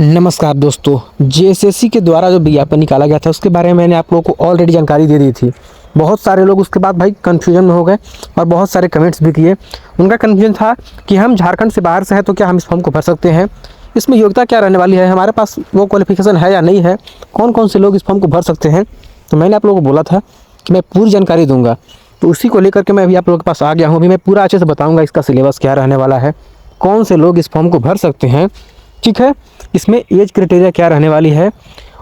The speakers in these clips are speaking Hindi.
नमस्कार दोस्तों, जेएसएससी के द्वारा जो विज्ञापन निकाला गया था उसके बारे में मैंने आप लोगों को ऑलरेडी जानकारी दे दी थी। बहुत सारे लोग उसके बाद भाई कन्फ्यूजन में हो गए और बहुत सारे कमेंट्स भी किए। उनका कन्फ्यूजन था कि हम झारखंड से बाहर से हैं तो क्या हम इस फॉर्म को भर सकते हैं, इसमें योग्यता क्या रहने वाली है, हमारे पास वो क्वालिफिकेशन है या नहीं है, कौन कौन से लोग इस फॉर्म को भर सकते हैं। तो मैंने आप लोगों को बोला था कि मैं पूरी जानकारी दूंगा, तो उसी को लेकर के मैं अभी आप लोगों के पास आ गया हूँ। अभी मैं पूरा अच्छे से बताऊँगा इसका सिलेबस क्या रहने वाला है, कौन से लोग इस फॉर्म को भर सकते हैं, ठीक है, इसमें एज क्राइटेरिया क्या रहने वाली है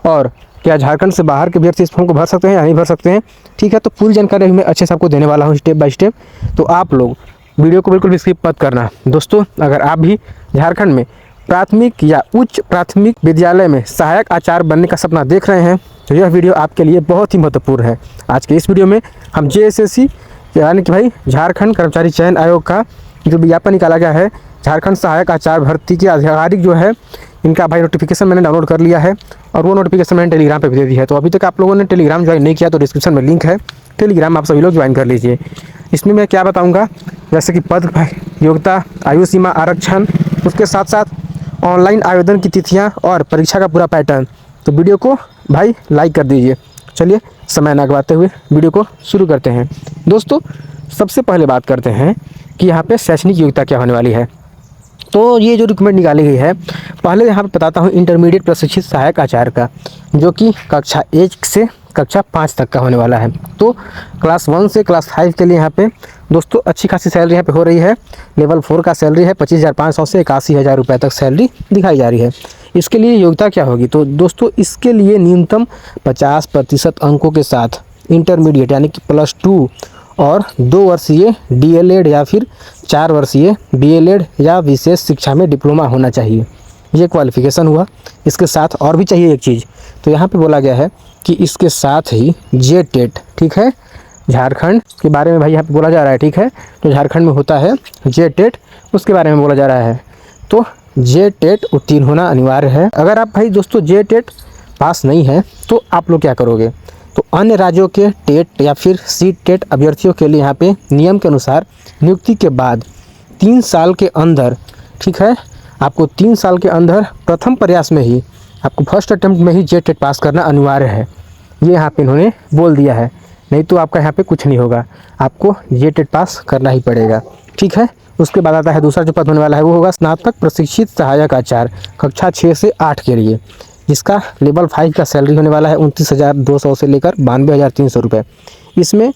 और क्या झारखंड से बाहर के अभ्यर्थी इस फॉर्म को भर सकते हैं या नहीं भर सकते हैं। ठीक है, तो पूरी जानकारी मैं अच्छे से आपको देने वाला हूँ स्टेप बाय स्टेप। तो आप लोग वीडियो को बिल्कुल भी स्किप मत करना। दोस्तों, अगर आप भी झारखंड में प्राथमिक या उच्च प्राथमिक विद्यालय में सहायक आचार्य बनने का सपना देख रहे हैं तो यह वीडियो आपके लिए बहुत ही महत्वपूर्ण है। आज के इस वीडियो में हम जेएसएससी यानी कि भाई झारखंड कर्मचारी चयन आयोग का जो विज्ञापन निकाला गया है, झारखंड सहायक आचार्य भर्ती के आधिकारिक जो है इनका भाई नोटिफिकेशन मैंने डाउनलोड कर लिया है और वो नोटिफिकेशन मैंने टेलीग्राम पे भी दे दी है। तो अभी तक आप लोगों ने टेलीग्राम ज्वाइन नहीं किया तो डिस्क्रिप्शन में लिंक है, टेलीग्राम आप सभी लोग ज्वाइन कर लीजिए। इसमें मैं क्या बताऊंगा, जैसे कि पद, योग्यता, आयु सीमा, आरक्षण, उसके साथ साथ ऑनलाइन आवेदन की तिथियाँ और परीक्षा का पूरा पैटर्न। तो वीडियो को भाई लाइक कर दीजिए। चलिए समय ना गवाते हुए वीडियो को शुरू करते हैं। दोस्तों, सबसे पहले बात करते हैं कि यहाँ पे शैक्षणिक योग्यता क्या होने वाली है। तो ये जो रिक्वायरमेंट निकाली गई है, पहले यहाँ पे बताता हूँ इंटरमीडिएट प्रशिक्षित सहायक आचार्य का, जो कि कक्षा 1 से कक्षा 5 तक का होने वाला है। तो क्लास 1 से क्लास 5 के लिए यहाँ पे दोस्तों अच्छी खासी सैलरी यहाँ पे हो रही है। लेवल 4 का सैलरी है 25,500 से 81,000 रुपये तक सैलरी दिखाई जा रही है। इसके लिए योग्यता क्या होगी, तो दोस्तों इसके लिए न्यूनतम 50% अंकों के साथ इंटरमीडिएट यानी कि +2 और 2 वर्षीय डीएलएड या फिर 4 वर्षीय बीएलएड या विशेष शिक्षा में डिप्लोमा होना चाहिए। ये क्वालिफिकेशन हुआ। इसके साथ और भी चाहिए एक चीज़, तो यहाँ पे बोला गया है कि इसके साथ ही जे टेट, ठीक है, झारखंड के बारे में भाई यहाँ पे बोला जा रहा है, ठीक है, तो झारखंड में होता है जे टेट, उसके बारे में बोला जा रहा है। तो जे टेट उत्तीर्ण होना अनिवार्य है। अगर आप भाई दोस्तों जे टेट पास नहीं है तो आप लोग क्या करोगे, तो अन्य राज्यों के टेट या फिर सी टेट अभ्यर्थियों के लिए यहाँ पे नियम के अनुसार नियुक्ति के बाद 3 साल के अंदर, ठीक है, आपको 3 साल के अंदर प्रथम प्रयास में ही आपको फर्स्ट अटेम्प्ट में ही जे टेट पास करना अनिवार्य है। ये यहाँ पे इन्होंने बोल दिया है, नहीं तो आपका यहाँ पे कुछ नहीं होगा, आपको जे टेट पास करना ही पड़ेगा, ठीक है। उसके बाद आता है दूसरा जो पद होने वाला है, वो होगा स्नातक प्रशिक्षित सहायक आचार्य कक्षा 6 से 8 के लिए, जिसका लेवल 5 का सैलरी होने वाला है 29,200 से लेकर 92,300 रुपये। इसमें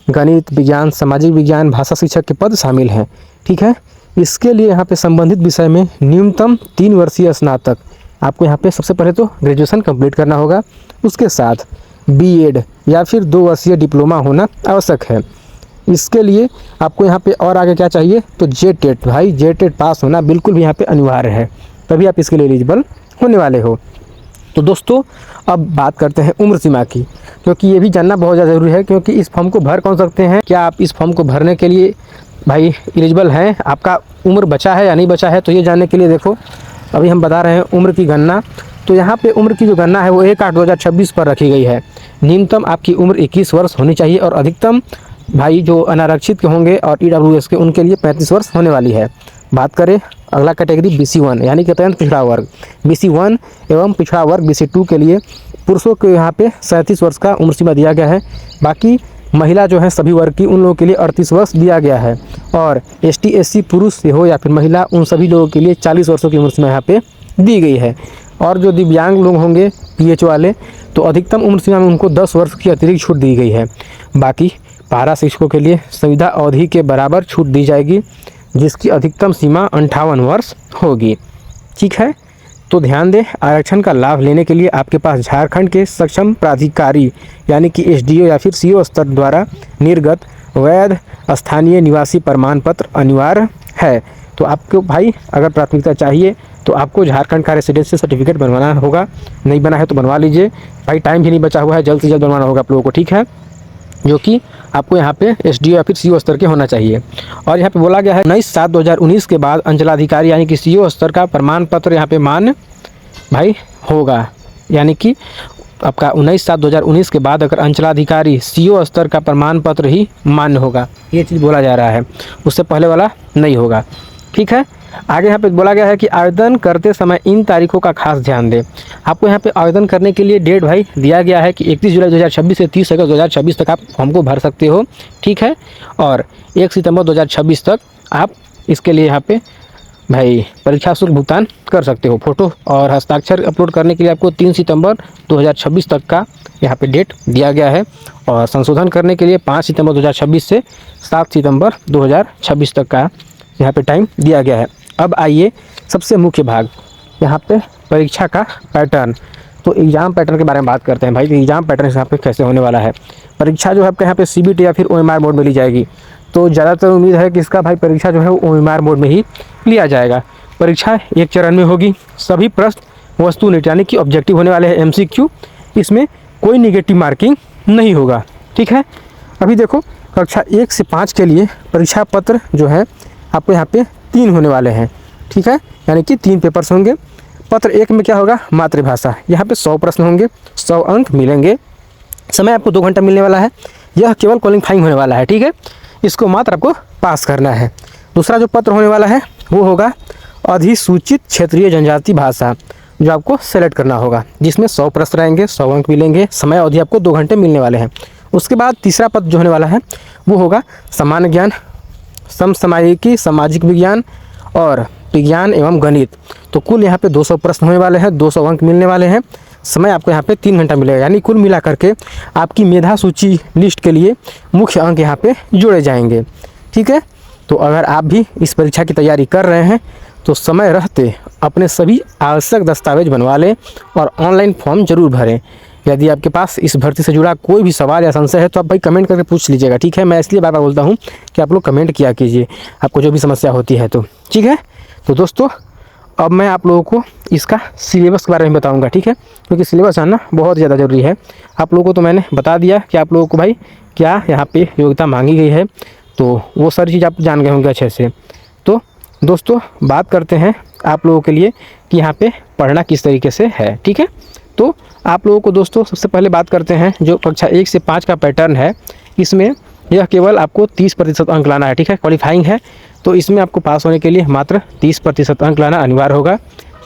गणित, विज्ञान, सामाजिक विज्ञान, भाषा शिक्षक के पद शामिल हैं, ठीक है। इसके लिए यहाँ पे संबंधित विषय में न्यूनतम 3 वर्षीय स्नातक, आपको यहाँ पे सबसे पहले तो ग्रेजुएशन कंप्लीट करना होगा, उसके साथ बीएड या फिर 2 वर्षीय डिप्लोमा होना आवश्यक है। इसके लिए आपको यहाँ पे और आगे क्या चाहिए, तो जे टेट, भाई जे टेट पास होना बिल्कुल भी यहाँ पे अनिवार्य है, तभी आप इसके लिए एलिजिबल होने वाले हो। तो दोस्तों, अब बात करते हैं उम्र सीमा की, क्योंकि ये भी जानना बहुत ज़्यादा ज़रूरी है, क्योंकि इस फॉर्म को भर कौन सकते हैं, क्या आप इस फॉर्म को भरने के लिए भाई एलिजिबल हैं, आपका उम्र बचा है या नहीं बचा है। तो ये जानने के लिए देखो, अभी हम बता रहे हैं उम्र की गणना। तो यहाँ पे उम्र की जो गणना है वो 1/8/2026 पर रखी गई है। न्यूनतम आपकी उम्र 21 वर्ष होनी चाहिए और अधिकतम भाई जो अनारक्षित के होंगे और ईडब्ल्यूएस के, उनके लिए 35 वर्ष होने वाली है। बात करें अगला कैटेगरी BC1 यानी कि अत्यंत पिछड़ा वर्ग, BC1 एवं पिछड़ा वर्ग BC2 के लिए पुरुषों के यहाँ पे 37 वर्ष का उम्र सीमा दिया गया है। बाकी महिला जो है सभी वर्ग की, उन लोगों के लिए 38 वर्ष दिया गया है। और ST SC पुरुष हो या फिर महिला, उन सभी लोगों के लिए 40 वर्षों की उम्र सीमा यहाँ पे दी गई है। और जो दिव्यांग लोग होंगे PH वाले, तो अधिकतम उम्र सीमा में उनको 10 वर्ष की अतिरिक्त छूट दी गई है। बाकी पारा शिक्षकों के लिए सुविधा अवधि के बराबर छूट दी जाएगी, जिसकी अधिकतम सीमा 58 वर्ष होगी, ठीक है। तो ध्यान दें, आरक्षण का लाभ लेने के लिए आपके पास झारखंड के सक्षम प्राधिकारी यानी कि SDO या फिर CO स्तर द्वारा निर्गत वैध स्थानीय निवासी प्रमाण पत्र अनिवार्य है। तो आपको भाई अगर प्राथमिकता चाहिए तो आपको झारखंड का रेसिडेंसी सर्टिफिकेट बनवाना होगा, नहीं बना है तो बनवा लीजिए भाई, टाइम भी नहीं बचा हुआ है, जल्द से जल्द बनवाना होगा आप लोगों को, ठीक है, जो कि आपको यहाँ पे SDO या फिर CO स्तर के होना चाहिए। और यहाँ पे बोला गया है 19/7/2019 के बाद अंचलाधिकारी यानी कि CO स्तर का प्रमाण पत्र यहाँ पे मान्य भाई होगा, यानी कि आपका 19/7/2019 के बाद अगर अंचलाधिकारी CO स्तर का प्रमाण पत्र ही मान्य होगा, ये चीज़ बोला जा रहा है, उससे पहले वाला नहीं होगा, ठीक है। आगे यहाँ पे बोला गया है कि आवेदन करते समय इन तारीखों का खास ध्यान दें। आपको यहाँ पे आवेदन करने के लिए डेट भाई दिया गया है कि 31 जुलाई 2026 से 30 अगस्त 2026 तक आप फॉर्म को भर सकते हो, ठीक है। और 1 सितंबर 2026 तक आप इसके लिए यहाँ पे भाई परीक्षा शुल्क भुगतान कर सकते हो। फोटो और हस्ताक्षर अपलोड करने के लिए आपको 3 सितंबर 2026 तक का यहाँ पे डेट दिया गया है। और संशोधन करने के लिए 5 सितंबर 2026 से 7 सितंबर 2026 तक का यहाँ पे टाइम दिया गया है। अब आइए सबसे मुख्य भाग, यहाँ पे परीक्षा का पैटर्न। तो एग्ज़ाम पैटर्न के बारे में बात करते हैं भाई, कि एग्ज़ाम पैटर्न यहाँ पे कैसे होने वाला है। परीक्षा जो है आपके यहाँ पे CBT या फिर OMR मोड में ली जाएगी। तो ज़्यादातर उम्मीद है कि इसका भाई परीक्षा जो है वो OMR मोड में ही लिया जाएगा। परीक्षा एक चरण में होगी। सभी प्रश्न वस्तुनिष्ठ यानी कि ऑब्जेक्टिव होने वाले हैं, MCQ। इसमें कोई निगेटिव मार्किंग नहीं होगा, ठीक है। अभी देखो कक्षा 1 से 5 के लिए परीक्षा पत्र जो है आपको यहाँ पे 3 होने वाले हैं, ठीक है। यानी कि 3 पेपर्स होंगे। पत्र 1 में क्या होगा, मातृभाषा। यहाँ पे 100 प्रश्न होंगे, 100 अंक मिलेंगे। समय आपको 2 घंटा मिलने वाला है। यह केवल क्वालिफाइंग होने वाला है, ठीक है। इसको मात्र आपको पास करना है। दूसरा जो पत्र होने वाला है वो होगा अधिसूचित क्षेत्रीय जनजाति भाषा, जो आपको सेलेक्ट करना होगा, जिसमें 100 प्रश्न रहेंगे, 100 अंक मिलेंगे। समय अवधि आपको 2 घंटे मिलने वाले हैं। उसके बाद तीसरा पत्र जो होने वाला है वो होगा सामान्य ज्ञान, समसामयिकी, सामाजिक विज्ञान और विज्ञान एवं गणित। तो कुल यहाँ पे 200 प्रश्न होने वाले हैं, 200 अंक मिलने वाले हैं। समय आपको यहाँ पे 3 घंटा मिलेगा। यानी कुल मिला करके आपकी मेधा सूची लिस्ट के लिए मुख्य अंक यहाँ पे जोड़े जाएंगे, ठीक है। तो अगर आप भी इस परीक्षा की तैयारी कर रहे हैं तो समय रहते अपने सभी आवश्यक दस्तावेज बनवा लें और ऑनलाइन फॉर्म जरूर भरें। यदि आपके पास इस भर्ती से जुड़ा कोई भी सवाल या संशय है तो आप भाई कमेंट करके पूछ लीजिएगा, ठीक है। मैं इसलिए बार बार बोलता हूँ कि आप लोग कमेंट किया कीजिए, आपको जो भी समस्या होती है तो, ठीक है। तो दोस्तों अब मैं आप लोगों को इसका सिलेबस के बारे में बताऊंगा, ठीक है, क्योंकि सिलेबस जानना बहुत ज़्यादा ज़रूरी है। आप लोगों को तो मैंने बता दिया कि आप लोगों को भाई क्या यहाँ पे योग्यता मांगी गई है, तो वो सारी चीज़ आप जान गए होंगे अच्छे से। तो दोस्तों बात करते हैं आप लोगों के लिए कि यहाँ पे पढ़ना किस तरीके से है, ठीक है। तो आप लोगों को दोस्तों सबसे पहले बात करते हैं जो कक्षा 1 से 5 का पैटर्न है। इसमें यह केवल आपको 30% अंक लाना है, ठीक है। क्वालिफाइंग है तो इसमें आपको पास होने के लिए मात्र 30% अंक लाना अनिवार्य होगा।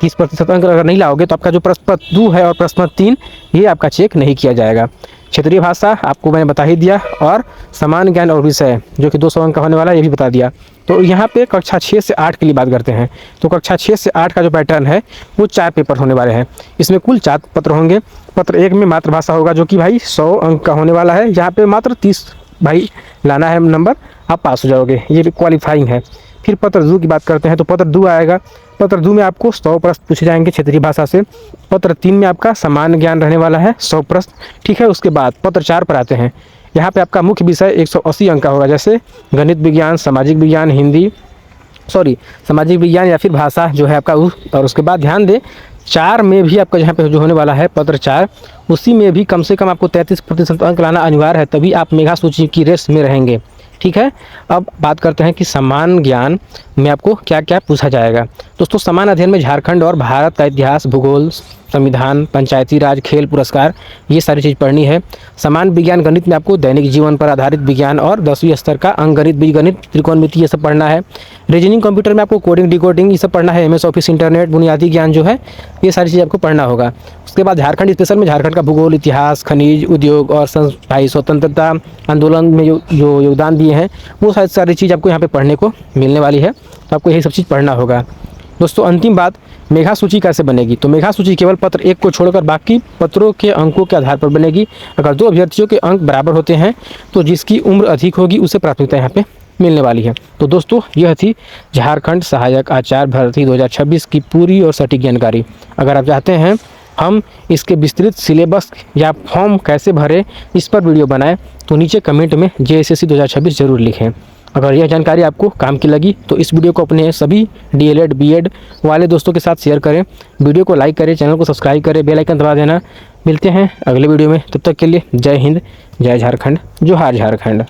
30% अंक अगर नहीं लाओगे तो आपका जो प्रश्न पत्र 2 है और प्रश्न पत्र 3 ये आपका चेक नहीं किया जाएगा। क्षेत्रीय भाषा आपको मैंने बता ही दिया, और सामान्य ज्ञान और विषय जो कि 200 अंक का होने वाला है ये भी बता दिया। तो यहाँ पे कक्षा 6 से 8 के लिए बात करते हैं। तो कक्षा 6 से 8 का जो पैटर्न है वो 4 पेपर होने वाले हैं। इसमें कुल 4 पत्र होंगे। पत्र 1 में मातृभाषा होगा जो कि भाई 100 अंक का होने वाला है। यहाँ पे मात्र 30 भाई लाना है नंबर, आप पास हो जाओगे, ये भी क्वालिफाइंग है। फिर पत्र 2 की बात करते हैं तो पत्र 2 आएगा। पत्र 2 में आपको 100 प्रश्न पूछे जाएंगे क्षेत्रीय भाषा से। पत्र 3 में आपका सामान्य ज्ञान रहने वाला है 100 प्रश्न, ठीक है। उसके बाद पत्र 4 पर आते हैं। यहाँ पे आपका मुख्य विषय 180 अंक का होगा, जैसे गणित विज्ञान, सामाजिक विज्ञान, सामाजिक विज्ञान या फिर भाषा जो है आपका। और उसके बाद ध्यान दें 4 में भी आपका यहाँ पे जो होने वाला है पत्र 4, उसी में भी कम से कम आपको 33% अंक लाना अनिवार्य है, तभी आप मेधा सूची की रेस में रहेंगे, ठीक है। अब बात करते हैं कि सामान्य ज्ञान में आपको क्या क्या पूछा जाएगा। दोस्तों सामान्य अध्ययन में झारखंड और भारत का इतिहास, भूगोल, संविधान, पंचायती राज, खेल, पुरस्कार, ये सारी चीज़ पढ़नी है। सामान्य विज्ञान गणित में आपको दैनिक जीवन पर आधारित विज्ञान और 10वीं स्तर का अंकगणित, बीजगणित, त्रिकोणमिति ये सब पढ़ना है। रीजनिंग कंप्यूटर में आपको कोडिंग, डिकोडिंग ये सब पढ़ना है। MS ऑफिस, इंटरनेट, बुनियादी ज्ञान जो है ये सारी चीज़ आपको पढ़ना होगा। उसके बाद झारखंड स्पेशल में झारखंड का भूगोल, इतिहास, खनिज, उद्योग और भाई स्वतंत्रता आंदोलन में जो योगदान दिए हैं वो सारी चीज़ आपको यहाँ पे पढ़ने को मिलने वाली है। तो आपको यही सब चीज़ पढ़ना होगा। दोस्तों अंतिम बात, मेधा सूची कैसे बनेगी। तो मेधा सूची केवल पत्र 1 को छोड़कर बाकी पत्रों के अंकों के आधार पर बनेगी। अगर 2 अभ्यर्थियों के अंक बराबर होते हैं तो जिसकी उम्र अधिक होगी उसे प्राथमिकता यहाँ पे मिलने वाली है। तो दोस्तों यह थी झारखंड सहायक आचार्य भर्ती 2026 की पूरी और सटीक जानकारी। अगर आप चाहते हैं हम इसके विस्तृत सिलेबस या फॉर्म कैसे भरें इस पर वीडियो बनाएं तो नीचे कमेंट में JSSC 2026 जरूर लिखें। अगर यह जानकारी आपको काम की लगी तो इस वीडियो को अपने सभी DLED BEd वाले दोस्तों के साथ शेयर करें। वीडियो को लाइक करें, चैनल को सब्सक्राइब करें, बेल आइकन दबा देना। मिलते हैं अगले वीडियो में, तब तक के लिए जय हिंद, जय झारखंड, जोहार झारखंड।